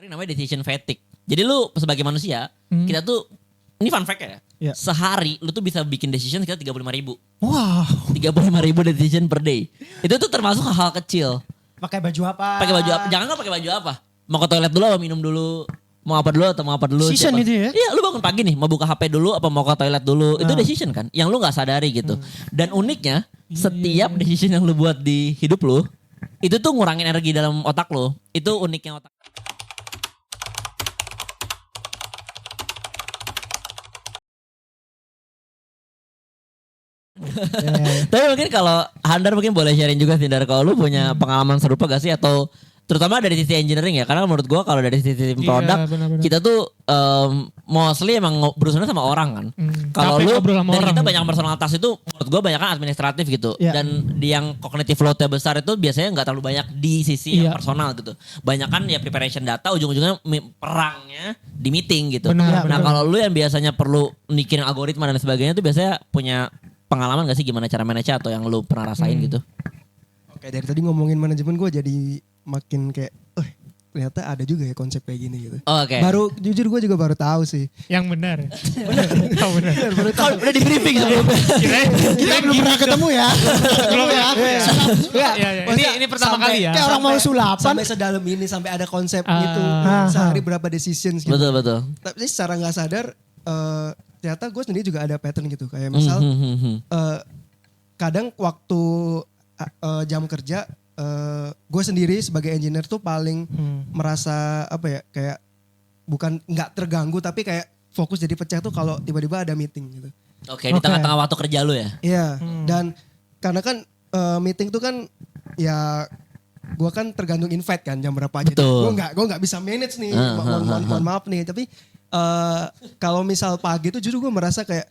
Ini namanya decision fatigue. Jadi lu sebagai manusia, kita tuh, ini fun fact ya, sehari lu tuh bisa bikin decision sekitar 35.000. Wow. 35.000 decision per day. Itu tuh termasuk hal-hal kecil. Pakai baju apa? Pakai baju apa? Jangan kan pakai baju apa? Mau ke toilet dulu, apa minum dulu, mau apa dulu atau mau apa dulu. Decision itu ya? Iya, lu bangun pagi nih, mau buka HP dulu apa mau ke toilet dulu. Itu decision kan, yang lu gak sadari gitu. Dan uniknya, setiap decision yang lu buat di hidup lu, itu tuh ngurangin energi dalam otak lu. Itu uniknya otak. Tapi mungkin kalau Handar mungkin boleh sharing juga sih, Dar, kalau lu punya pengalaman serupa gak sih, atau terutama dari sisi engineering ya, karena menurut gua kalau dari sisi produk kita tuh mostly emang berurusan sama orang kan. Kalau lu dan kita banyak personal task itu menurut gua banyak kan administratif gitu. Dan di yang cognitive load-nya besar itu biasanya nggak terlalu banyak di sisi yang personal gitu. Banyak kan ya preparation data, ujung-ujungnya perangnya di meeting gitu. Nah kalau lu yang biasanya perlu mikirin algoritma dan sebagainya tuh biasanya punya pengalaman gak sih gimana cara manage atau yang lu pernah rasain gitu? Oke, dari tadi ngomongin manajemen gue jadi makin kayak, ternyata ada juga ya konsep kayak gini gitu. Oke. Baru jujur gue juga baru tahu sih. Yang benar. Kalau udah di briefing sebelumnya. Kita belum pernah ketemu ya. Belum ya. Ini pertama kali ya. Kayak orang mau sulapan. Sampai sedalam ini, sampai ada konsep gitu. Sehari berapa decisions gitu. Betul. Tapi secara gak sadar, ternyata gue sendiri juga ada pattern gitu. Kayak misal, kadang waktu jam kerja, gue sendiri sebagai engineer tuh paling merasa apa ya, kayak bukan nggak terganggu tapi kayak fokus jadi pecah tuh kalau tiba-tiba ada meeting gitu. Oke, di tengah-tengah waktu kerja lu ya? Iya, dan karena kan meeting tuh kan ya gue kan tergantung invite kan jam berapa aja. Gue nggak bisa manage nih, mohon maaf nih. Tapi kalau misal pagi tuh justru gue merasa kayak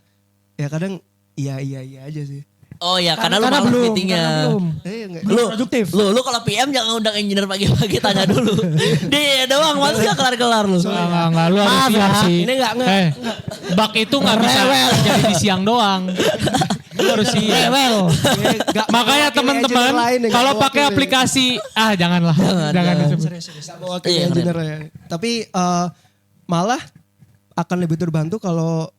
ya kadang iya aja sih. Oh ya, karena lu malam meetingnya. Produktif. Lu kalau PM jangan undang engineer pagi-pagi, tanya dulu. Dia doang, masih gak kelar-kelar lu. Enggak, lu harus siap sih. Ini enggak. Bug itu gak bisa jadi di siang doang. Lu harus siap. Makanya teman-teman, kalau pakai aplikasi, janganlah. Jangan disebut. Gak mau wakil engineer ya. Tapi malah akan lebih terbantu kalau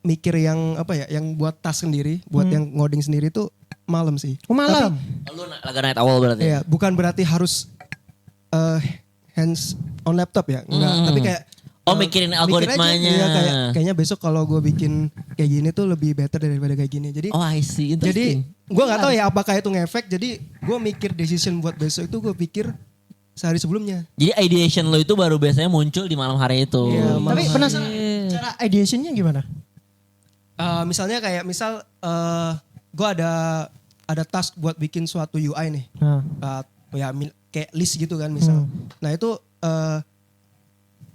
mikir yang apa ya, yang buat task sendiri, buat yang ngoding sendiri tuh malam sih. Malam. Lu agak night owl berarti. Iya, bukan berarti harus hands on laptop ya, enggak. Tapi kayak mikirin algoritmanya. Iya, kayaknya besok kalau gue bikin kayak gini tuh lebih better daripada kayak gini. Jadi I see, jadi gue nggak tahu ya apakah itu ngefek. Jadi gue mikir decision buat besok itu gue pikir sehari sebelumnya. Jadi ideation lo itu baru biasanya muncul di malam hari itu. Iya, tapi penasaran cara ideationnya gimana? Misalnya kayak gue ada task buat bikin suatu UI nih, kayak list gitu kan misal. Nah itu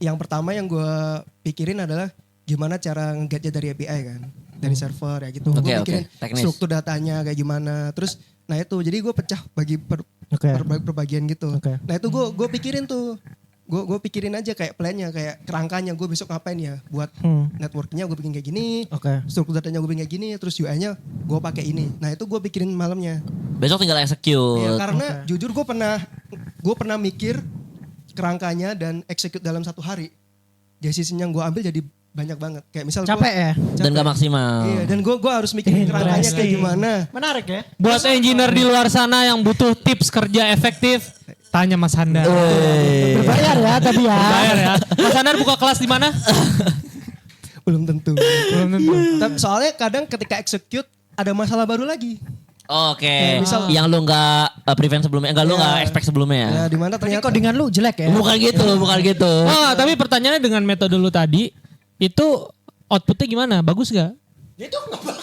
yang pertama yang gue pikirin adalah gimana cara nge-getnya dari API kan, dari server ya gitu. Gue pikirin struktur datanya kayak gimana. Terus, nah itu jadi gue pecah bagi perbagian gitu. Nah itu gue pikirin tuh. Gue pikirin aja kayak plannya, kayak kerangkanya gue besok ngapain ya, buat networknya gue bikin kayak gini, struktur datanya gue bikin kayak gini, terus UI-nya gue pakai ini. Nah itu gue pikirin malamnya. Besok tinggal execute. Ya, karena jujur gue pernah mikir kerangkanya dan execute dalam satu hari. Decision yang gue ambil jadi banyak banget. Kayak misal capek ya? Dan gak maksimal. Iya, dan gue harus mikirin kerangkanya kayak gimana. Menarik ya. Buat engineer di luar sana yang butuh tips kerja efektif, tanya Mas Handar. Berbayar ya tadi ya. Berbayar ya. Mas Handar buka kelas di mana? Belum tentu. Soalnya kadang ketika execute ada masalah baru lagi. Oke. Misal yang lu gak prevent sebelumnya, lu gak expect sebelumnya ya. Ya dimana ternyata codingan lu jelek ya. Bukan gitu. Tapi pertanyaannya dengan metode lu tadi, itu outputnya gimana? Bagus gak? Itu ngebak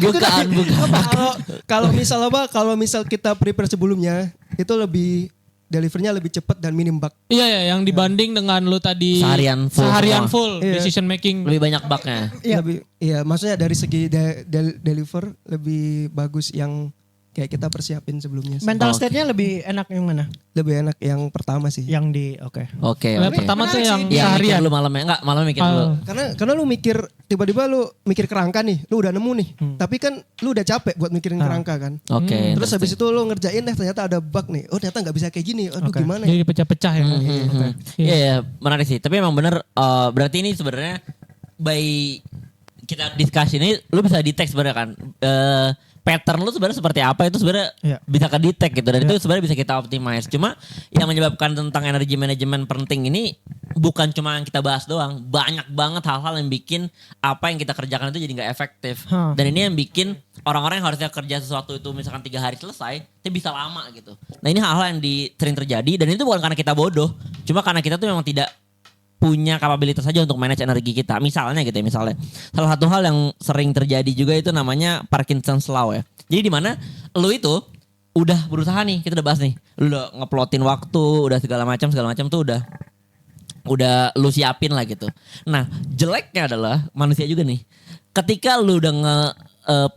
bukan. Kalau misal kita prepare sebelumnya itu lebih delivernya lebih cepat dan minim bug. Iya, yang dibanding dengan lu tadi seharian full decision making. Lebih banyak bugnya. Iya, maksudnya dari segi deliver lebih bagus yang kayak kita persiapin sebelumnya sih. Mental state-nya lebih enak yang mana? Lebih enak yang pertama sih. Yang di Oke. Pertama tuh yang Yang mikir seharian. lu malamnya enggak, malamnya mikir dulu. Karena lu mikir tiba-tiba lu mikir kerangka nih, lu udah nemu nih. Tapi kan lu udah capek buat mikirin kerangka kan. Oke. Terus habis itu lu ngerjain ternyata ada bug nih. Oh ternyata nggak bisa kayak gini. Aduh gimana ya? Jadi pecah-pecah ya. Iya, menarik sih. Tapi emang bener, berarti ini sebenarnya by kita diskusi ini, lu bisa detect sebenarnya kan. Pattern lu sebenarnya seperti apa itu sebenarnya bisa ke detect gitu. Dan itu sebenarnya bisa kita optimize. Cuma yang menyebabkan tentang energy management penting ini bukan cuma yang kita bahas doang. Banyak banget hal-hal yang bikin apa yang kita kerjakan itu jadi gak efektif. Dan ini yang bikin orang-orang yang harusnya kerja sesuatu itu misalkan 3 hari selesai, itu bisa lama gitu. Nah ini hal-hal yang sering terjadi dan itu bukan karena kita bodoh. Cuma karena kita tuh memang tidak punya kapabilitas saja untuk manage energi kita. Misalnya gitu ya, misalnya. Salah satu hal yang sering terjadi juga itu namanya Parkinson's Law ya. Jadi di mana lu itu udah berusaha nih, kita udah bahas nih. Lu udah ngeplotin waktu, udah segala macam tuh udah lu siapin lah gitu. Nah, jeleknya adalah manusia juga nih. Ketika lu udah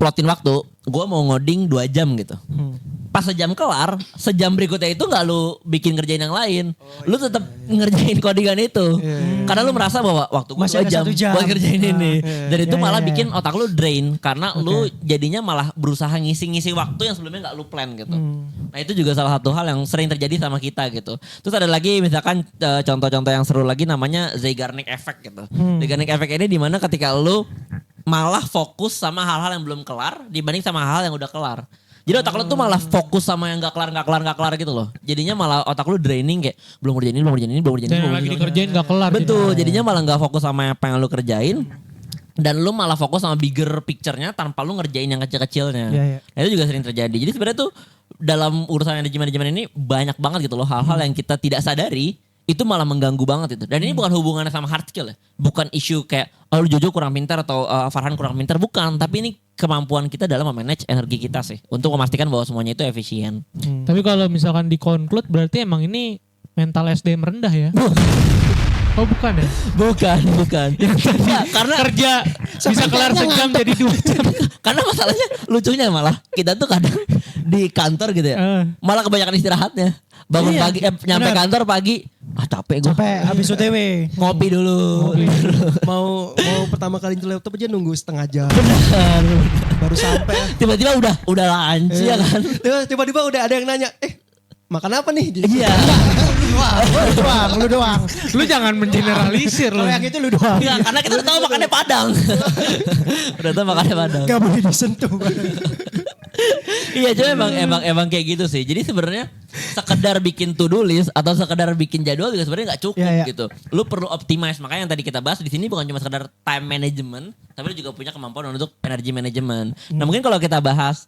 plotin waktu, gue mau ngoding 2 jam gitu. Pas sejam kelar, sejam berikutnya itu gak lu bikin ngerjain yang lain. Lu tetap ngerjain codingan itu. Karena lu merasa bahwa waktu gue 2 jam buat ngerjain ini. Dan itu malah bikin otak lu drain. Karena lu jadinya malah berusaha ngisi-ngisi waktu yang sebelumnya gak lu plan gitu. Nah itu juga salah satu hal yang sering terjadi sama kita gitu. Terus ada lagi misalkan contoh-contoh yang seru lagi namanya Zeigarnik Effect gitu. Zeigarnik Effect ini dimana ketika lu malah fokus sama hal-hal yang belum kelar dibanding sama hal-hal yang udah kelar. Jadi otak lu tuh malah fokus sama yang gak kelar gitu loh. Jadinya malah otak lu draining kayak belum ngerjain ini. Dan lagi dikerjain gak kelar. Betul, jadinya malah gak fokus sama apa yang lu kerjain. Dan lu malah fokus sama bigger picture-nya tanpa lu ngerjain yang kecil-kecilnya. Nah, itu juga sering terjadi. Jadi sebenarnya tuh dalam urusan energy management ini banyak banget gitu loh hal-hal yang kita tidak sadari. Itu malah mengganggu banget itu. Dan ini bukan hubungannya sama hard skill ya. Bukan isu kayak lu Jojo kurang pintar atau Farhan kurang pintar. Bukan. Tapi ini kemampuan kita dalam memanage energi kita sih. Untuk memastikan bahwa semuanya itu efisien. Tapi kalau misalkan di conclude berarti emang ini mental SDM rendah ya? Oh bukan ya? Bukan. Nah, karena Kerja bisa kelar sejam jadi 2 jam. Karena masalahnya lucunya malah kita tuh kadang di kantor gitu ya. Malah kebanyakan istirahatnya. Bangun pagi, nyampe kantor pagi. Capek gue. Capek habis OTW. Ngopi dulu. mau pertama kali nyetel laptop aja nunggu setengah jam. Benar. Baru sampai. Tiba-tiba udah lunch ya kan. Tiba-tiba udah ada yang nanya, makan apa nih? Iya. Lu doang. Lu jangan mengeneralisir lu. Kalau yang itu lu doang. Iya, karena kita udah tahu makannya Padang. Udah tahu makannya Padang. Gak boleh disentuh. Iya, cuma emang kayak gitu sih. Jadi sebenarnya sekedar bikin to-do list atau sekedar bikin jadwal juga sebenarnya nggak cukup gitu. Lu perlu optimize. Makanya yang tadi kita bahas di sini bukan cuma sekedar time management, tapi lu juga punya kemampuan untuk energy management. Nah, mungkin kalau kita bahas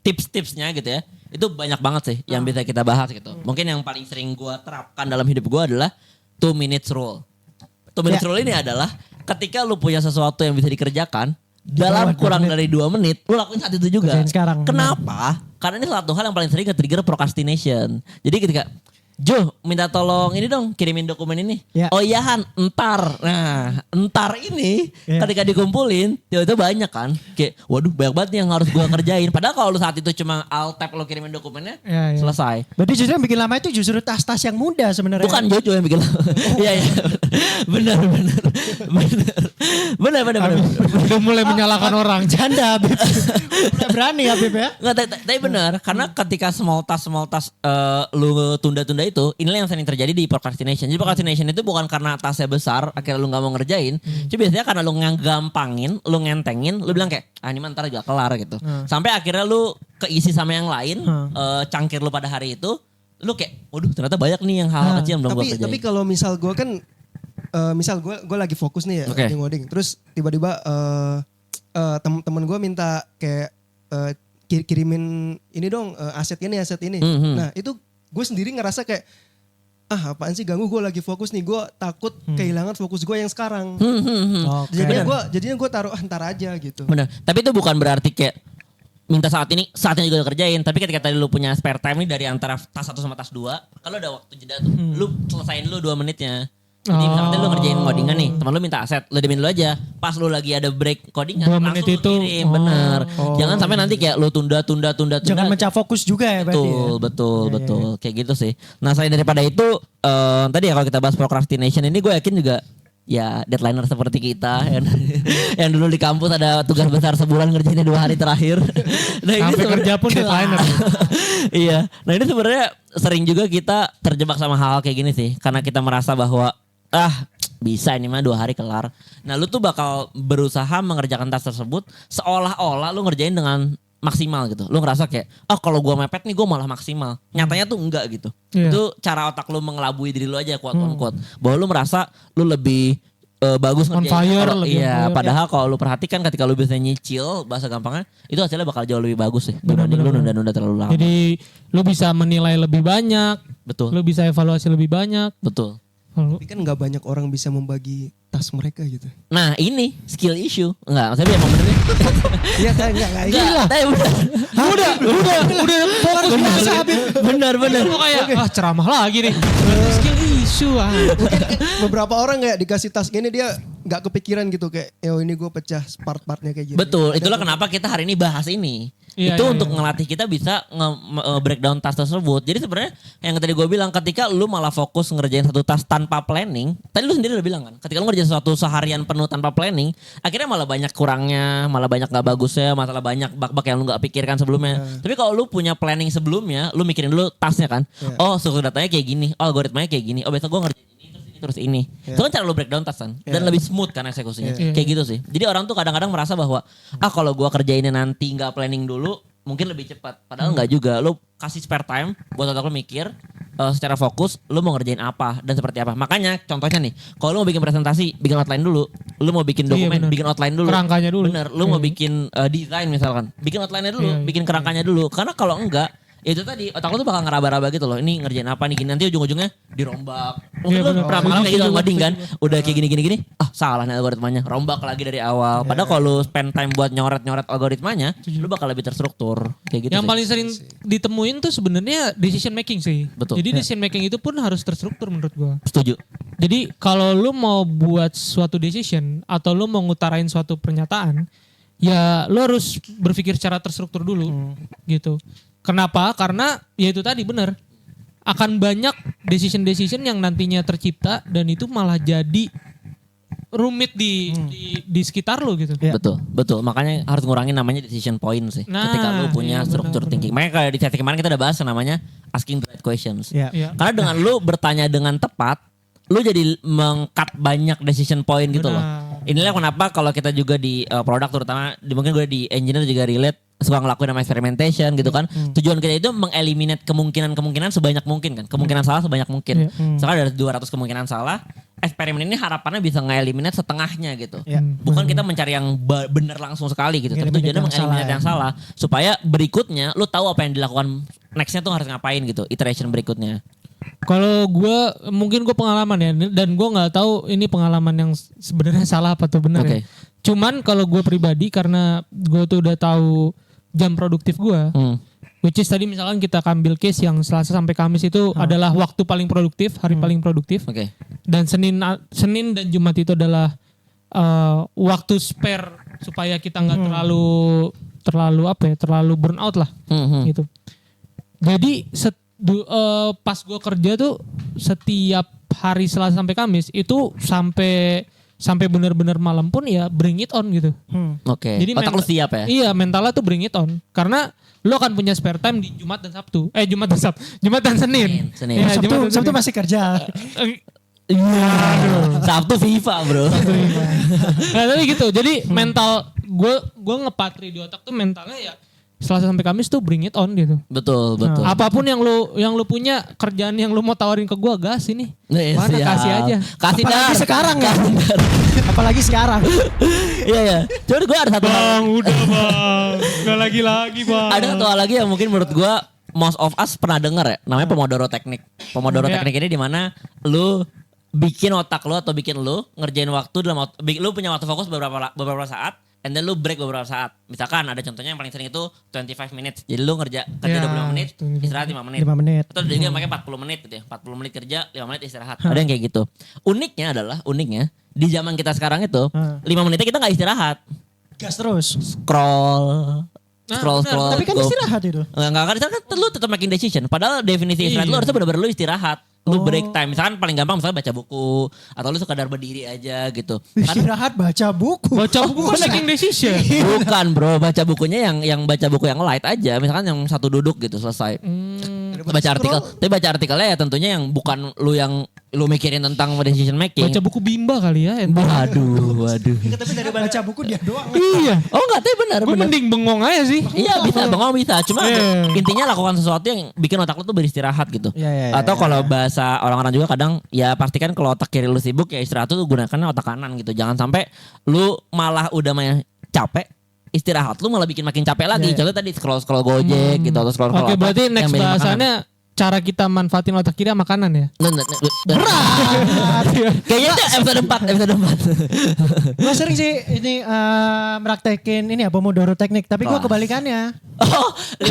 tips-tipsnya gitu ya. Itu banyak banget sih yang bisa kita bahas gitu. Mungkin yang paling sering gue terapkan dalam hidup gue adalah 2 minutes rule. 2 minutes rule ini adalah ketika lu punya sesuatu yang bisa dikerjakan dalam kurang dari 2 menit, lu lakuin saat itu juga. Sekarang. Kenapa? Karena ini satu hal yang paling sering nge-trigger procrastination. Jadi ketika Jo, minta tolong ini dong, kirimin dokumen ini. Oh iya Han, entar. Nah, entar ini ketika dikumpulin, itu banyak kan. Kayak, waduh banyak banget nih yang harus gua kerjain. Padahal kalau lu saat itu cuma alt tab lu kirimin dokumennya, selesai. Berarti justru yang bikin lama itu justru tas-tas yang muda sebenarnya. Bukan Jojo yang bikin lama. Iya. Benar. Udah mulai menyalahkan orang. Janda Habib. Udah berani Habib ya. Nggak, tapi benar. Karena ketika small task lu tunda-tunda itu, inilah yang sering terjadi di procrastination. Jadi procrastination itu bukan karena tasnya besar, akhirnya lu gak mau ngerjain. Cuma biasanya karena lu gampangin, lu ngentengin, lu bilang kayak, ini mah ntar juga kelar gitu. Sampai akhirnya lu keisi sama yang lain, cangkir lu pada hari itu, lu kayak, waduh ternyata banyak nih yang hal kecil yang belum gue kerjain. Tapi kalau misal gue kan, misal gue lagi fokus nih ya, di ngoding. Terus tiba-tiba temen gue minta kayak, kirimin ini dong, aset ini. Nah itu gue sendiri ngerasa kayak apaan sih ganggu, gue lagi fokus nih, gue takut kehilangan fokus gue yang sekarang. Jadinya gue taruh ntar aja gitu. Benar. Tapi itu bukan berarti kayak minta saatnya juga kerjain. Tapi ketika tadi lu punya spare time nih dari antara tas 1 sama tas 2, kalau ada waktu jeda tuh, lu selesain dulu 2 menitnya. Jadi misalnya lu ngerjain codingan nih, teman lu minta aset, lu demin lu aja. Pas lu lagi ada break codingan, 2 menit langsung lu kirim, bener. Jangan sampai nanti kayak lu tunda. Jangan mencah fokus juga ya berarti ya. Betul. Kayak gitu sih. Nah selain daripada itu, tadi ya kalau kita bahas procrastination ini gue yakin juga ya deadliner seperti kita yang dulu di kampus ada tugas besar sebulan ngerjainnya 2 hari terakhir. Nah, Sampai kerja pun deadliner. Iya. Nah ini sebenarnya sering juga kita terjebak sama hal kayak gini sih. Karena kita merasa bahwa bisa ini mah 2 hari kelar. Nah lu tuh bakal berusaha mengerjakan tas tersebut seolah-olah lu ngerjain dengan maksimal gitu. Lu ngerasa kayak, kalau gua mepet nih gua malah maksimal. Nyatanya tuh enggak gitu. Iya. Itu cara otak lu mengelabui diri lu aja quote on quote. Bahwa lu merasa lu lebih bagus On ngerjain. fire, lebih on Iya, fire. padahal kalau lu perhatikan ketika lu bisa nyicil bahasa gampangnya, itu hasilnya bakal jauh lebih bagus sih. Dibanding lu nunda-nunda terlalu lama. Jadi lu bisa menilai lebih banyak, Betul. lu bisa evaluasi lebih banyak. Betul. Tapi kan nggak banyak orang bisa membagi tas mereka gitu. Nah ini skill issue. Enggak, maksudnya emang bener nih. Iya kan enggak Enggak, tapi Udah fokus biasa Habib. bener. Lu kayak ceramah lagi nih. Skill issue Mungkin beberapa orang kayak dikasih tas gini dia nggak kepikiran gitu kayak, ini gue pecah part-partnya kayak gini. Betul, Ada itulah tuh. kenapa kita hari ini bahas ini. Iya, Itu iya, untuk iya. ngelatih kita bisa breakdown tas tersebut. Jadi sebenarnya yang tadi gue bilang ketika lu malah fokus ngerjain satu tas tanpa planning, tadi lu sendiri udah bilang kan, ketika lu ngerjain sesuatu seharian penuh tanpa planning, akhirnya malah banyak kurangnya, malah banyak gak bagusnya, masalah banyak bug-bug yang lu gak pikirkan sebelumnya. Tapi kalau lu punya planning sebelumnya, lu mikirin dulu tasnya kan. Struktur datanya kayak gini, algoritmanya kayak gini. Besok gue ngerjain terus ini. Itu kan cara lu breakdown tas kan. Dan lebih smooth kan eksekusinya. Kayak gitu sih. Jadi orang tuh kadang-kadang merasa bahwa kalau gua kerjainnya nanti nggak planning dulu mungkin lebih cepat. Padahal nggak juga. Lu kasih spare time buat otak lu mikir secara fokus lu mau ngerjain apa dan seperti apa. Makanya contohnya nih, kalau lu mau bikin presentasi, bikin outline dulu. Lu mau bikin dokumen, bener. bikin outline dulu. Kerangkanya dulu. Bener. Lu mau bikin desain misalkan, bikin outline-nya dulu, bikin kerangkanya dulu. Karena kalau enggak itu tadi otak lu tuh bakal ngeraba-raba gitu loh. Ini ngerjain apa nih gini, nanti ujung-ujungnya dirombak. Mungkin lu bener. pernah pengalaman kayak gitu sama Setuju, Mading kan. Udah kayak gini. Salah nih algoritmanya. Rombak lagi dari awal. Padahal kalau lu spend time buat nyoret-nyoret algoritmanya, lu bakal lebih terstruktur. Kayak gitu Yang sih. paling sering ditemuin tuh sebenarnya decision making sih. Betul. Jadi decision making itu pun harus terstruktur menurut gua. Setuju. Jadi kalau lu mau buat suatu decision atau lu mau ngutarain suatu pernyataan, ya lu harus berpikir secara terstruktur dulu gitu. Kenapa? Karena ya itu tadi benar. Akan banyak decision yang nantinya tercipta dan itu malah jadi rumit di sekitar lu gitu. Ya. Betul. Makanya harus ngurangin namanya decision point sih. Nah, ketika lu punya iya, struktur benar. thinking. Makanya kalau di sesi kemarin kita udah bahas yang namanya asking the right questions. Ya. Iya. Karena dengan lu bertanya dengan tepat, lu jadi meng-cut banyak decision point gitu loh. Benar. Inilah kenapa kalau kita juga di produk terutama, mungkin gue di engineer juga relate, suka ngelakuin nama experimentation gitu kan. Tujuan kita itu mengeliminate kemungkinan sebanyak mungkin kan. Kemungkinan salah sebanyak mungkin. Misalkan dari 200 kemungkinan salah, eksperimen ini harapannya bisa nge-eliminate setengahnya gitu. Ya. Bukan kita mencari yang benar langsung sekali gitu. Tapi Eliminate tujuannya yang mengeliminate salah, yang salah. Supaya berikutnya lu tahu apa yang dilakukan nextnya tuh harus ngapain gitu. Iteration berikutnya. Kalau mungkin gue pengalaman ya, dan gue nggak tahu ini pengalaman yang sebenarnya salah apa tuh benar Oke. ya. Cuman kalau gue pribadi karena gue tuh udah tahu jam produktif gue, which is tadi misalkan kita ambil case yang Selasa sampai Kamis itu adalah waktu paling produktif, hari paling produktif, Oke. dan Senin dan Jumat itu adalah waktu spare supaya kita nggak terlalu burn out lah, gitu. Jadi pas gue kerja tuh setiap hari Selasa sampai Kamis itu sampai benar-benar malam pun ya bring it on gitu. Oke. Jadi Otak lu siap ya? Iya, mentalnya tuh bring it on. Karena lo akan punya spare time di Jumat dan Sabtu. Jumat dan Senin. Senin. Iya, Jumat dan Sabtu Senin. masih kerja. Iya. Sabtu FIFA bro. Nah, tapi gitu. Jadi mental gue ngepatri di otak tuh mentalnya ya Selasa sampai Kamis tuh bring it on gitu. Betul. Apapun yang lu punya, kerjaan yang lu mau tawarin ke gua, gas ini. Mana Siap. kasih aja. Kasih Apalagi dar. sekarang ya. Apalagi sekarang. Iya. Cuman gue ada satu hal. Udah bang. Gak lagi-lagi bang. Ada satu hal lagi yang mungkin menurut gue most of us pernah denger ya. Namanya Pomodoro Technique. Pomodoro Iya. Technique ini dimana lu bikin otak lu atau bikin lu ngerjain waktu lu punya waktu fokus beberapa saat. and then lu break beberapa saat. Misalkan ada contohnya yang paling sering itu 25 minutes. Jadi lu kerja 25 menit, istirahat 5 menit. 5 menit. Atau ada juga pakai 40 menit gitu ya. 40 menit kerja, 5 menit istirahat. Ada yang kayak gitu. Uniknya di zaman kita sekarang itu 5 menitnya kita nggak istirahat. Gas terus. Scroll. Tapi kan istirahat itu. Enggak kan istirahat kan lu tetap making decision. Padahal definisi istirahat lu harusnya benar-benar lu istirahat. Lu break time. Misalkan paling gampang misalnya baca buku. Atau lu sekadar berdiri aja gitu. Istirahat baca buku. Baca buku kan making decision. Bukan bro, baca bukunya yang baca buku yang light aja. Misalkan yang satu duduk gitu selesai. Baca artikel. Tapi baca artikelnya ya tentunya yang bukan lu mikirin tentang decision making. Baca buku Bimba kali ya. Waduh. Tapi dari baca buku dia doang. Iya. Oh enggak, tapi benar. Gue mending bengong aja sih. Iya bisa, bengong bisa. Cuma intinya lakukan sesuatu yang bikin otak lu tuh beristirahat gitu. Atau kalau bahasa orang-orang juga kadang ya pastikan kalau otak kiri lu sibuk ya istirahat tuh gunakan otak kanan gitu. Jangan sampai lu malah udah capek, istirahat lu malah bikin makin capek lagi. Contoh tadi scroll Gojek gitu atau scroll Oke, berarti next yang bahasannya cara kita manfaatin otak kiri sama kanan ya. berat. Kayaknya itu episode 4. Gue sering sih ini meraktekin ini ya Pomodoro teknik, tapi gue kebalikannya. Oh, 5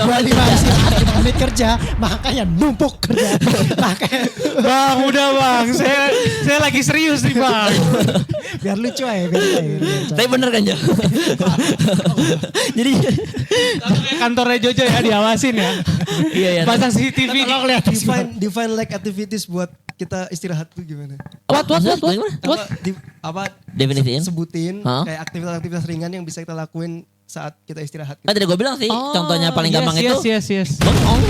menit kerja, makanya numpuk kerja. Makanya Bang, udah bang, saya lagi serius nih bang. biar lucu aja, biar lucu. tapi bener kan Jo? Jadi Kantornya Jojo ya diawasin ya. iya. Pasang CCTV. Define like activities buat kita istirahat tuh gimana? What? Definisiin? Sebutin Hah? kayak aktivitas-aktivitas ringan yang bisa kita lakuin saat kita istirahat. Kan tadi gue bilang sih, contohnya paling gampang itu Yes. bengong,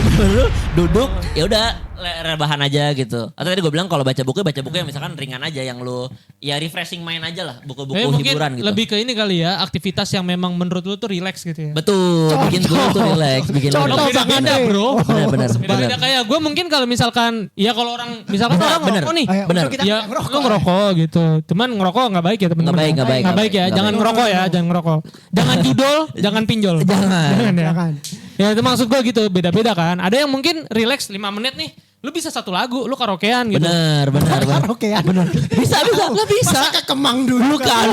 duduk, ya udah rebahan aja gitu. Atau tadi gue bilang kalau baca buku yang misalkan ringan aja yang lu ya refreshing mind aja lah, buku-buku hiburan gitu. Lebih ke ini kali ya, aktivitas yang memang menurut lu tuh relax gitu ya. Betul, bikin gue tuh relax, bikin lu Contoh. relax. Beda bro. Benar. Beda kayak gue mungkin kalau misalkan ya kalau orang misalkan orang Bener. ngerokok nih. Ayo, Bener. kita Ya lu ngerokok gitu. Cuman ngerokok nggak baik ya teman-teman. Nggak baik. Nggak baik ya. Nggak Jangan baik. ngerokok ya, jangan ngerokok. Jangan judol, jangan pinjol. Jangan. ya. Jangan. Ya itu maksud gue gitu, beda-beda kan. Ada yang mungkin relax 5 menit nih. Lu bisa satu lagu, lu karaokean gitu. Bener. Karaokean. Bisa. Nggak bisa. Masa ke Kemang dulu Bukan.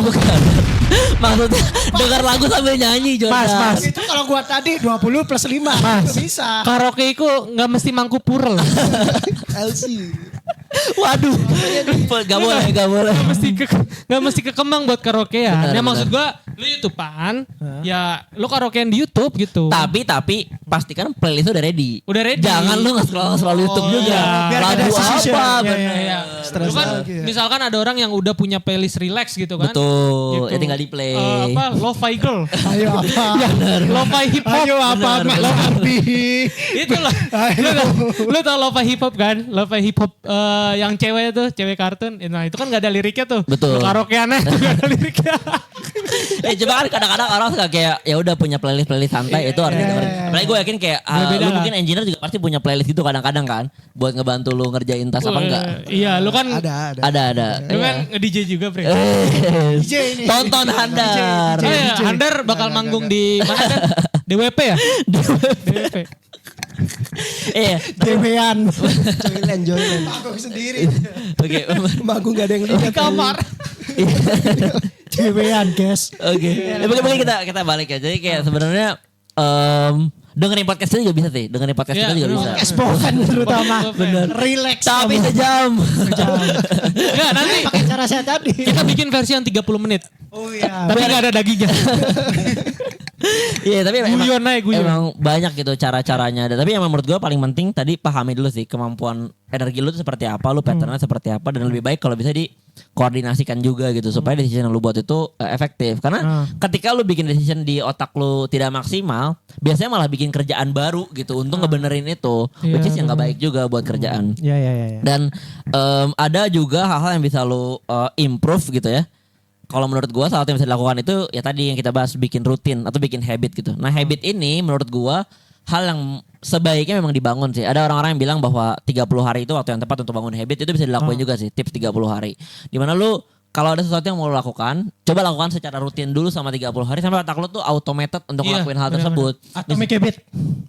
Maksudnya dengar lagu sambil nyanyi Jordan. Mas. Itu kalau gua tadi 20 plus 5. Mas. Bisa. Karaoke itu nggak mesti mangku purel. LC. Waduh. Gak boleh. Nggak mesti ke Kemang buat karaokean. Benar, Ya maksud gua lu YouTubean, ya lu karaokean di YouTube gitu. Tapi pastikan playlist udah ready. Udah ready. Jangan lu nge-scroll YouTube juga. iya. Biar ada Lagu decision. apa? Iya, Bener. Ya, Stres lu kan lagi ya. misalkan ada orang yang udah punya playlist relax gitu kan. Betul. Gitu. Ya tinggal di play. Lo-fi girl. Ayo apa? Lo-fi hip hop. Ayo apa? Lo arti. Itu lah. Lu tau lo-fi hip hop kan? Lo-fi hip hop yang cewek tuh, cewek kartun. Nah itu kan gak ada liriknya tuh. Betul. Lu karaokeannya tuh gak ada liriknya. Coba kan kadang-kadang orang suka kayak ya udah punya playlist santai itu harus dengerin. Apalagi gue yakin kayak Beda lu lah. mungkin engineer juga pasti punya playlist gitu kadang-kadang kan buat ngebantu lu ngerjain tas apa enggak. Iya, lu kan Ada. lu kan nge-DJ juga, Bre. DJ ini. Tonton Handar. Oh iya, Handar bakal manggung di mana kan? DWP ya? DWP. Iya. Dewean. Joyland. Manggung sendiri. Oke. Manggung gak ada yang lihat. Kamar. Dewean, guys. Oke. Ya mungkin kita balik ya. Jadi kayak sebenarnya dengerin podcast kita juga bisa sih. Dengerin podcast kita juga bisa. Spoken terutama. Bener. Relax. Tapi sejam. Enggak, nanti Pakai cara saya tadi. kita bikin versi yang 30 menit. Oh iya. Tapi gak ada dagingnya. Iya tapi Guyon aja, guyon. emang banyak gitu cara-caranya. Tapi yang menurut gue paling penting tadi pahami dulu sih kemampuan energi lu tuh seperti apa, lu patternnya seperti apa, dan lebih baik kalau bisa dikoordinasikan juga gitu supaya decision yang lu buat itu efektif. Karena ketika lu bikin decision di otak lu tidak maksimal, biasanya malah bikin kerjaan baru gitu untuk ngebenerin itu, which is yang gak baik juga buat kerjaan. Iya. Dan ada juga hal-hal yang bisa lu improve gitu ya. Kalau menurut gua salah satu yang bisa dilakukan itu ya tadi yang kita bahas bikin rutin atau bikin habit gitu. Nah habit ini menurut gua hal yang sebaiknya memang dibangun sih. Ada orang-orang yang bilang bahwa 30 hari itu waktu yang tepat untuk bangun habit, itu bisa dilakuin juga sih, tips 30 hari. Dimana lu kalau ada sesuatu yang mau lu lakukan, coba lakukan secara rutin dulu sama 30 hari sampai otak lu tuh automated untuk Iya, ngelakuin hal benar-benar. tersebut. Atomic habit.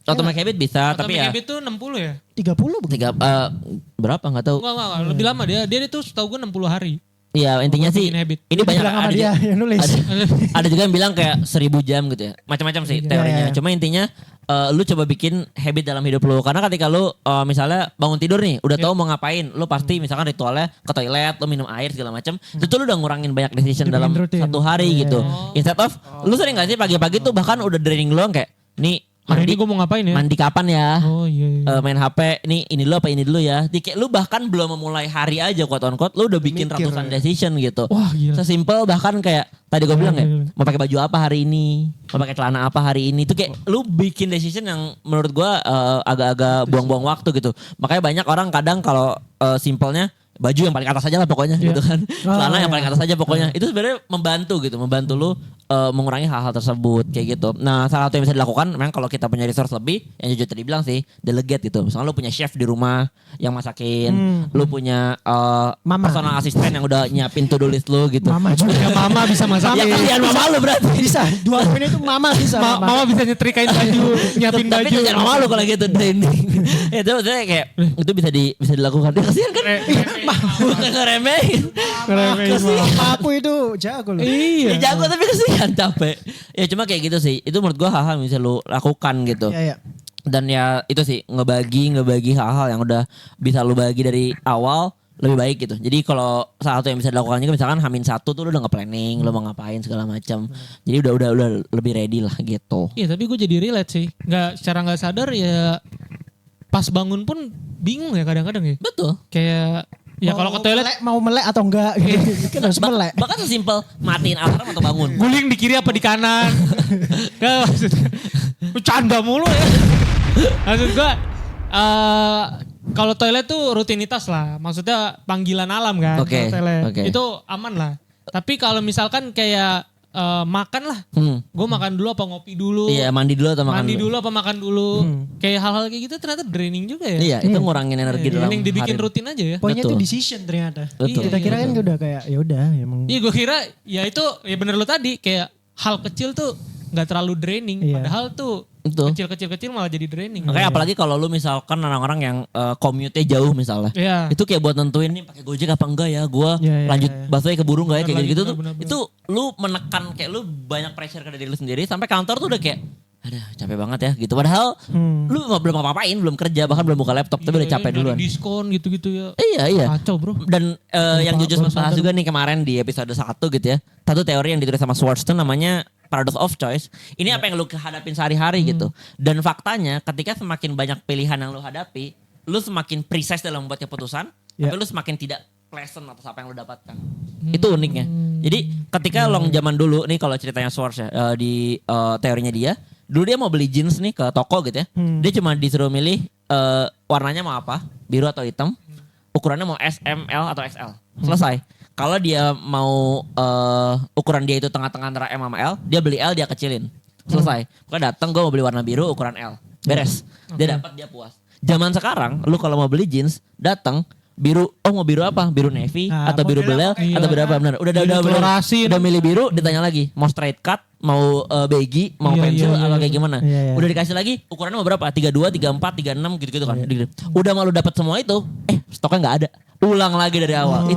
Atomic habit bisa, tapi ya Habit tuh 60 ya? 30 bukan? berapa nggak tahu. Enggak, lebih lama dia. Dia itu setahu gue 60 hari. Iya intinya sih bikin habit. ini banyak Bilang sama ada, dia yang nulis. ada juga yang bilang kayak 1000 jam gitu ya. Macam-macam sih teorinya. Iya. Cuma intinya lu coba bikin habit dalam hidup lu. Karena ketika lu misalnya bangun tidur nih, udah tahu mau ngapain, lu pasti misalkan ritualnya ke toilet, lu minum air segala macam. Itu lu udah ngurangin banyak decision Dibikin dalam rutin. satu hari gitu. Instead of lu sering gak sih pagi-pagi tuh bahkan udah draining lu kayak nih Hari ini gue mau ngapain ya? mandi kapan ya? Oh iya. Main HP ini dulu apa ini dulu ya. Kayak lu bahkan belum memulai hari aja quote on quote lu udah bikin Mikir, ratusan decision gitu. Wah gila. Sesimpel bahkan kayak tadi gue bilang ya, Gila. mau pakai baju apa hari ini, mau pakai celana apa hari ini. Itu kayak lu bikin decision yang menurut gue agak-agak buang-buang waktu gitu. Makanya banyak orang kadang kalau simpelnya baju yang paling atas aja lah pokoknya gitu kan. Celana yang paling atas aja pokoknya. Itu sebenarnya membantu gitu, membantu lu mengurangi hal-hal tersebut kayak gitu. Nah, salah satu yang bisa dilakukan memang kalau kita punya resource lebih, yang jujur tadi bilang sih, delegate gitu. Misalnya lu punya chef di rumah yang masakin, lu punya Mama. personal assistant yang udah nyiapin to do list lu gitu. Mama juga. Ya mama bisa masak. Ya kasihan mama lu berarti. Bisa. 2 menit itu mama bisa. Mama bisa nyetrikain baju, nyiapin Tapi baju. jangan mama lu kalau gitu training. Itu maksudnya kayak itu bisa dilakukan. Dia kasihan kan? Bukan ngeremehin. Ngeremehin Papu itu jago loh. Ya jago tapi kasihan capek. Ya cuma kayak gitu sih. Itu menurut gua hal-hal yang bisa lu lakukan gitu. Iya. Dan ya itu sih ngebagi hal-hal yang udah bisa lu bagi dari awal lebih baik gitu. Jadi kalau salah satu yang bisa dilakukan juga misalkan H-1 tuh lu udah nge-planning, lu mau ngapain segala macam. Jadi udah lebih ready lah gitu. Iya tapi gue jadi relate sih. Secara nggak sadar ya pas bangun pun bingung ya kadang-kadang ya. Betul. Kayak ya kalau ke toilet mau melek atau enggak gitu. Kan harus melek. Bahkan sesimpel matiin alarm atau bangun. guling di kiri apa di kanan. Gak maksudnya. Canda mulu ya. Maksud gue kalau toilet tuh rutinitas lah. Maksudnya panggilan alam kan. Oke, Kalau toilet. oke. Itu aman lah. Tapi kalau misalkan kayak makan lah. Gue makan dulu apa ngopi dulu. Iya mandi dulu atau makan Mandi dulu apa makan dulu. Kayak hal-hal kayak gitu ternyata draining juga ya. Iya itu ngurangin energi dalam Mending dibikin hari. rutin aja ya. Poinnya Betul. itu decision ternyata. Betul. Kita kira kan udah kayak ya udah emang. Iya gue kira ya itu ya bener lu tadi kayak hal kecil tuh nggak terlalu draining. Iya. Padahal tuh Betul. kecil-kecil malah jadi draining. Makanya apalagi kalau lu misalkan orang-orang yang commute-nya jauh misalnya. Iya. Itu kayak buat nentuin nih pakai Gojek apa enggak ya. Gua Iya, iya, lanjut iya. busway keburu enggak ya kayak Bener gitu lagi, tuh. bener. Itu lu menekan kayak lu banyak pressure ke diri lu sendiri sampai kantor tuh udah kayak aduh capek banget ya gitu. Padahal lu belum apa-apain, belum kerja, bahkan belum buka laptop tapi udah capek Nyari duluan. diskon gitu-gitu ya. Iya. Kacau bro. Dan yang jujur sempat bahas juga nih kemarin di episode 1 gitu ya. Satu teori yang ditulis sama Schwartzman namanya paradox of choice. Ini apa yang lu hadapin sehari-hari gitu. Dan faktanya ketika semakin banyak pilihan yang lu hadapi, lu semakin precise dalam membuat keputusan, tapi lu semakin tidak pleasant atas apa yang lu dapatkan. Itu uniknya. Jadi ketika long zaman dulu nih kalau ceritanya Schwartz ya, di teorinya dia, dulu dia mau beli jeans nih ke toko gitu ya. Dia cuma disuruh milih warnanya mau apa, biru atau hitam, ukurannya mau S, M, L atau XL. Selesai. Kalau dia mau ukuran dia itu tengah-tengah antara M sama L, dia beli L dia kecilin. Selesai. Pokoknya datang gue mau beli warna biru ukuran L. Beres. Dia dapat dia puas. Zaman sekarang lu kalau mau beli jeans datang biru, mau biru apa? Biru navy Nah, atau biru belel iya. atau biru apa benar? Udah Klorasin. udah milih biru ditanya lagi mau straight cut, mau baggy, mau Iya, pensil iya, atau iya. kayak gimana? Iya, iya. Udah dikasih lagi ukurannya mau berapa? 32, 34, 36 gitu-gitu kan. Udah malu dapat semua itu, stoknya nggak ada. Ulang lagi dari awal.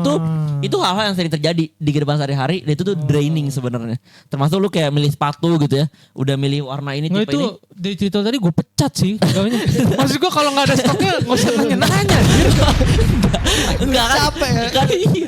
Itu hal-hal yang sering terjadi di kehidupan sehari-hari dan itu tuh draining sebenarnya. Termasuk lu kayak milih sepatu gitu ya. Udah milih warna ini Nggak, tipe itu ini. dari cerita tadi gue pecat sih. Pegawainya. Maksud gue kalau nggak ada stoknya nggak usah nanya-nanya. Enggak kan? Capek ya. Kan,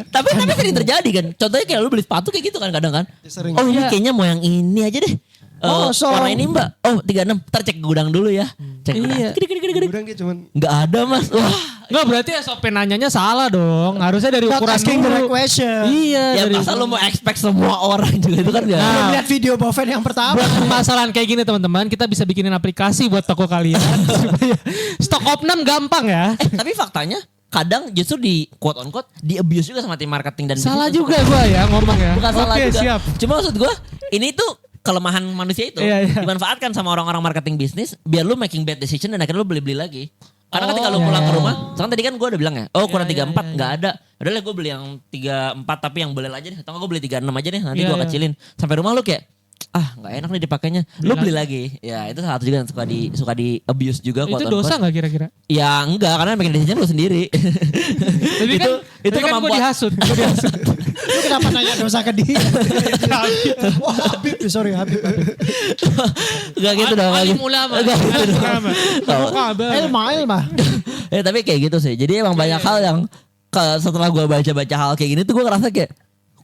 tapi sering terjadi kan. Contohnya kayak lu beli sepatu kayak gitu kan kadang kan. Sering. Oh ini Iya. kayaknya mau yang ini aja deh. Warna ini mbak. Oh 36. Ntar cek gudang dulu ya. Cek gudang. Iya. Gede. Udang dia cuman Nggak ada mas. Wah. Nggak berarti SOP nanyanya salah dong. Harusnya dari Not ukuran asking the right dulu. question. Iya. Ya dari masa lu mau expect semua orang juga itu kan gak. Belum lihat video Boven yang pertama. Buat permasalahan kayak gini teman-teman, kita bisa bikinin aplikasi buat toko kalian supaya stok opnam gampang ya. Tapi faktanya kadang justru di quote on quote di abuse juga sama tim marketing dan Salah bisnis. juga gue ya ngomong ya. Bukan salah Oke, juga. siap. Cuma maksud gue ini tuh kelemahan manusia itu Iya, iya. dimanfaatkan sama orang-orang marketing bisnis biar lu making bad decision dan akhirnya lu beli-beli lagi. Karena ketika lu iya, pulang iya. ke rumah, sekarang tadi kan gue udah bilang ya, kurang Iya, 34 iya, nggak ada. Udah lah gue beli yang 34 tapi yang boleh aja deh. Atau gue beli 36 aja deh, nanti Iya, gue iya. kecilin. Sampai rumah lu kayak nggak enak nih dipakainya. Lu beli lagi. Ya itu salah satu juga yang suka di abuse juga. Itu quote on dosa quote. nggak kira-kira? Ya enggak, karena making decision lu sendiri. Tapi kan, itu gue kemampuan. dihasut. Gue dihasut. Lu kenapa nanya dosa ke dia? Wah Habib, sorry Habib. Gak gitu dong. Alim ulama. Gak gitu dong. Ilma. Ya tapi kayak gitu sih. Jadi emang banyak hal yang setelah gue baca-baca hal kayak gini tuh gue ngerasa kayak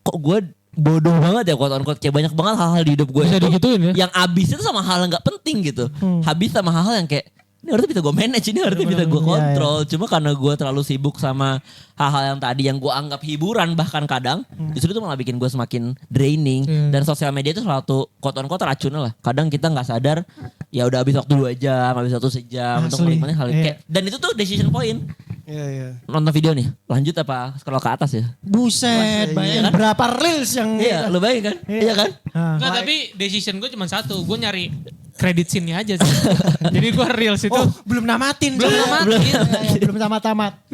kok gue bodoh banget ya quote on quote. Kayak banyak banget hal-hal di hidup gue Bisa digituin ya? yang abis itu sama hal yang gak penting gitu. Habis sama hal-hal yang kayak ini harusnya bisa gue manage, ini harusnya bisa gue kontrol. Cuma karena gue terlalu sibuk sama hal-hal yang tadi yang gue anggap hiburan bahkan kadang justru itu malah bikin gue semakin draining. Dan sosial media itu salah satu quote on quote racunnya lah. Kadang kita nggak sadar ya udah habis waktu 2 jam, habis waktu sejam untuk menikmati hal kayak. Dan itu tuh decision point. Iya. Nonton video nih, lanjut apa scroll ke atas ya? Buset, bayangin berapa reels yang Iya, lu bayangin kan? Iya kan? Enggak, tapi decision gue cuma satu. Gue nyari credit scene-nya aja sih. Jadi gue reels itu. Oh, belum namatin. Belum tamat-tamat.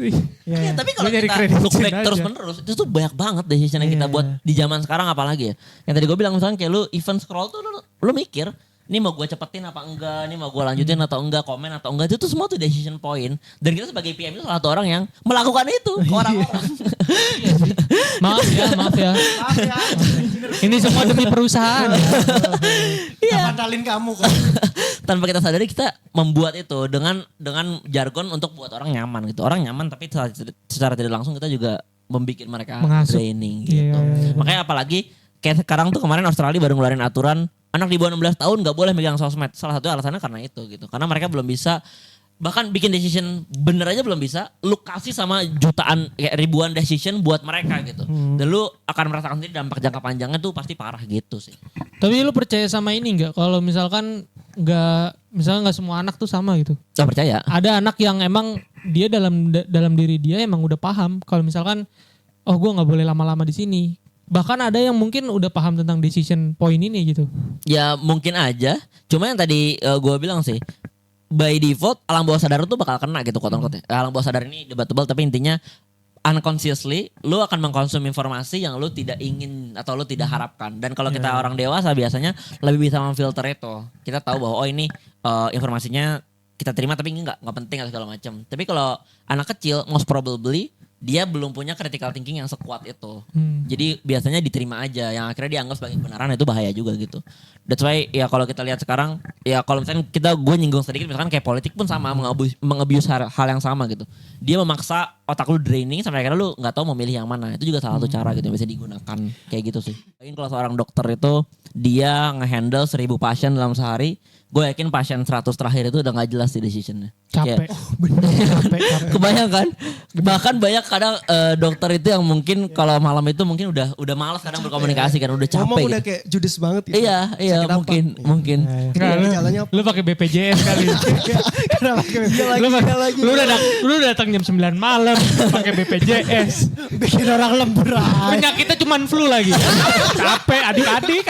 Iya, tapi kalau Gua nyari kita credit look scene back aja. terus menerus itu tuh banyak banget decision yang kita buat di zaman sekarang apalagi ya. Yang tadi gue bilang misalnya kayak lu event scroll tuh lu mikir ini mau gue cepetin apa enggak, ini mau gue lanjutin atau enggak, komen atau enggak, itu tuh semua tuh decision point. Dan kita sebagai PM itu salah satu orang yang melakukan itu ke orang-orang. Maaf ya. Ini semua demi perusahaan. Iya. Mandalin kamu kok. Tanpa kita sadari kita membuat itu dengan jargon untuk buat orang nyaman gitu. Orang nyaman tapi secara tidak langsung kita juga membuat mereka Mengasuh. training gitu. Iya. Makanya apalagi kayak sekarang tuh kemarin Australia baru ngeluarin aturan anak di bawah 16 tahun gak boleh megang sosmed. Salah satu alasannya karena itu gitu. Karena mereka belum bisa bahkan bikin decision bener aja belum bisa. Lu kasih sama jutaan kayak ribuan decision buat mereka gitu. Dan lu akan merasakan sendiri dampak jangka panjangnya tuh pasti parah gitu sih. Tapi lu percaya sama ini nggak? Kalau misalkan misalnya nggak semua anak tuh sama gitu. Gak percaya. Ada anak yang emang dia dalam diri dia emang udah paham. Kalau misalkan, oh gue nggak boleh lama-lama di sini. Bahkan ada yang mungkin udah paham tentang decision point ini gitu. Ya mungkin aja. Cuma yang tadi gue bilang sih. By default alam bawah sadar lu tuh bakal kena gitu quote-unquote ya. Alam bawah sadar ini debatable tapi intinya unconsciously lu akan mengkonsumsi informasi yang lu tidak ingin atau lu tidak harapkan. Dan kalau kita orang dewasa biasanya lebih bisa memfilter itu. Kita tahu bahwa oh ini informasinya kita terima tapi ini nggak penting atau segala macam. Tapi kalau anak kecil most probably dia belum punya critical thinking yang sekuat itu. Jadi biasanya diterima aja yang akhirnya dianggap sebagai kebenaran itu bahaya juga gitu. That's why ya kalau kita lihat sekarang ya kalau misalnya gue nyinggung sedikit misalkan kayak politik pun sama mengabuse hal yang sama gitu. Dia memaksa otak lu draining sampai akhirnya lu nggak tahu mau milih yang mana. Itu juga salah satu cara gitu yang bisa digunakan kayak gitu sih. Mungkin kalau seorang dokter itu dia ngehandle 1000 pasien dalam sehari, gue yakin pasien 100 terakhir itu udah gak jelas sih decisionnya. Capek. Capek. Kebayangkan? Bahkan banyak kadang dokter itu yang mungkin kalau malam itu mungkin udah malas kadang berkomunikasi kan, udah capek. Ngomong gitu. udah kayak judes banget gitu. Iya, Sakit apa? mungkin. Nggak, Gejalanya apa? lu pakai BPJS kali. Kenapa Lu datang jam 9 malam pakai BPJS. bikin orang lembur aja. Penyakitnya cuma flu lagi. Capek adik-adik.